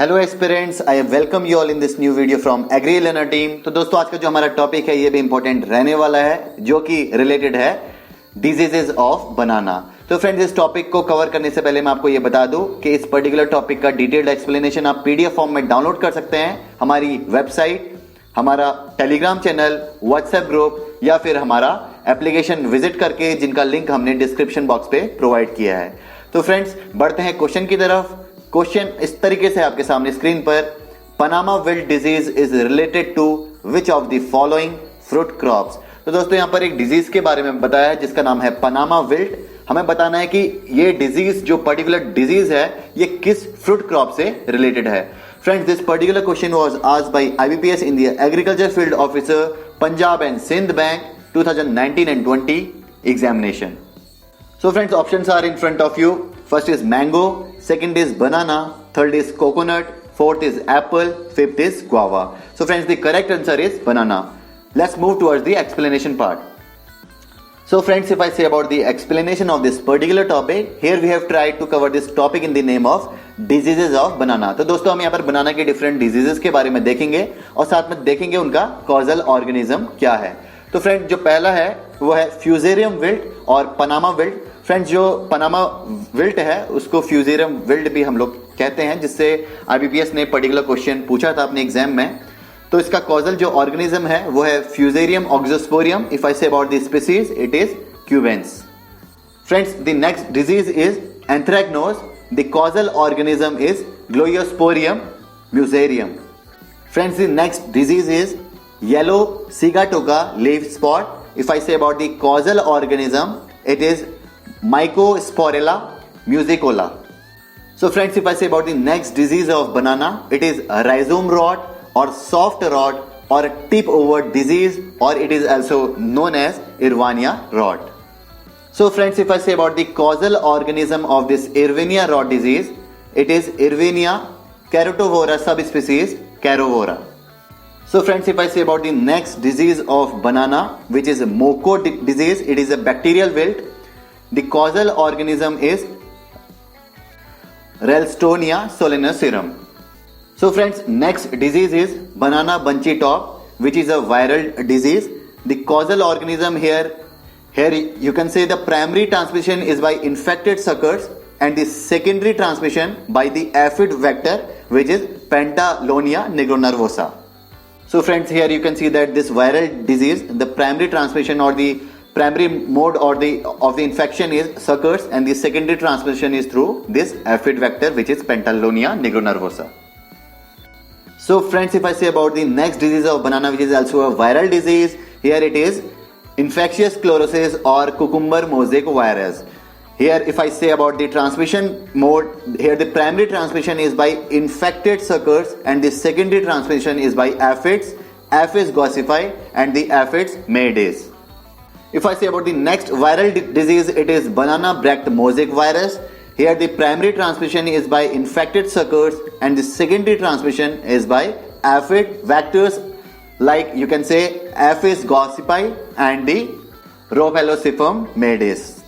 Hello aspirants, I welcome you all in this new video from Agri Learner team. तो दोस्तों आज का जो हमारा टॉपिक है ये भी इंपॉर्टेंट रहने वाला है, जो कि रिलेटेड है डिजीजेज ऑफ बनाना। तो फ्रेंड्स, इस टॉपिक को कवर करने से पहले मैं आपको ये बता दूं कि इस पर्टिकुलर टॉपिक का डिटेल्ड एक्सप्लेनेशन आप पीडीएफ फॉर्म में डाउनलोड कर सकते हैं हमारी वेबसाइट, हमारा टेलीग्राम चैनल, व्हाट्सएप ग्रुप या फिर हमारा एप्लीकेशन विजिट करके, जिनका लिंक हमने डिस्क्रिप्शन बॉक्स पे प्रोवाइड किया है। तो फ्रेंड्स, बढ़ते हैं क्वेश्चन की तरफ। क्वेश्चन इस तरीके से आपके सामने स्क्रीन पर, Panama wilt disease is related to which of the following fruit crops. तो दोस्तों यहां पर एक डिजीज के बारे में बताया है जिसका नाम है पनामा विल्ट। हमें बताना है कि ये डिजीज, जो पर्टिकुलर डिजीज है, ये किस फ्रूट क्रॉप से रिलेटेड है। Friends, this particular question was asked by IBPS India agriculture field officer, Punjab and Sind bank 2019 and 20 examination. So friends, options are in front of you. First is mango, second is banana, third is coconut, fourth is apple, fifth is guava. So friends, the correct answer is banana. Let's move towards the explanation part. So friends, if I say about the explanation of this particular topic, here we have tried to cover this topic in the name of diseases of banana. तो दोस्तों हम यहाँ पर बनाना के different diseases के बारे में देखेंगे और साथ में देखेंगे उनका causal organism क्या है। तो फ्रेंड, जो पहला है वो है फ्यूजेरियम विल्ट और पनामा विल्ट। फ्रेंड्स, जो पनामा विल्ट है उसको फ्यूजेरियम विल्ट भी हम लोग कहते हैं, जिससे IBPS ने पर्टिकुलर क्वेश्चन पूछा था अपने एग्जाम में। तो इसका कॉजल जो ऑर्गेनिज्म है वो है fusarium ऑक्सोस्पोरियम। If I say about the species, it is क्यूबेंस। Friends, the next disease is एंथ्रेक्नोज। द कॉजल ऑर्गेनिज्म इज ग्लोयोस्पोरियम म्यूजेरियम। Friends, the next disease is yellow sigatoka leaf spot. If I say about the causal organism, it is Mycosporella musicola. So friends, if I say about the next disease of banana, it is rhizome rot or soft rot or tip over disease, or it is also known as Irvania rot. So friends, if I say about the causal organism of this Irvania rot disease, it is Irvania carotivora subspecies Carovora. So friends, if I say about the next disease of banana, which is a Moko disease, it is a bacterial wilt. The causal organism is Ralstonia solanacearum. So friends, next disease is banana bunchy top, which is a viral disease. The causal organism here you can say the primary transmission is by infected suckers and the secondary transmission by the aphid vector, which is Pantalonia nigronervosa. So friends, here you can see that this viral disease, the primary transmission or the primary mode or of the infection is suckers, and the secondary transmission is through this aphid vector, which is Pantalonia nigronervosa. So friends, if I say about the next disease of banana, which is also a viral disease, here it is infectious sclerosis or cucumber mosaic virus. Here if I say about the transmission mode, here the primary transmission is by infected suckers and the secondary transmission is by aphids, Aphis gossypi and the Aphids maides. If I say about the next viral disease, it is banana bract mosaic virus. Here the primary transmission is by infected suckers and the secondary transmission is by aphid vectors, like you can say Aphis gossypi and the Rhopalosiform maides.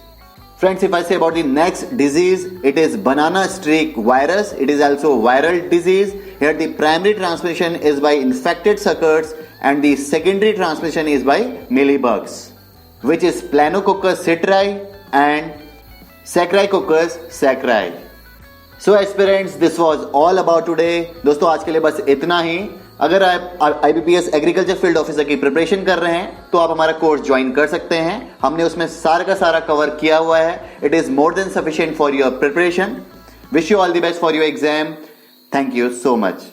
Friends, if I say about the next disease, it is banana streak virus. It is also viral disease. Here the primary transmission is by infected suckers and the secondary transmission is by mealybugs, which is Planococcus citri and Sacracoccus sacri. So aspirants, this was all about today. दोस्तों आज के लिए बस इतना ही। अगर आप IBPS agriculture field officer की preparation कर रहे हैं तो आप हमारा कोर्स ज्वाइन कर सकते हैं। हमने उसमें सारा का सारा कवर किया हुआ है। It is more than sufficient for your preparation. Wish you all the best for your exam. Thank you so much.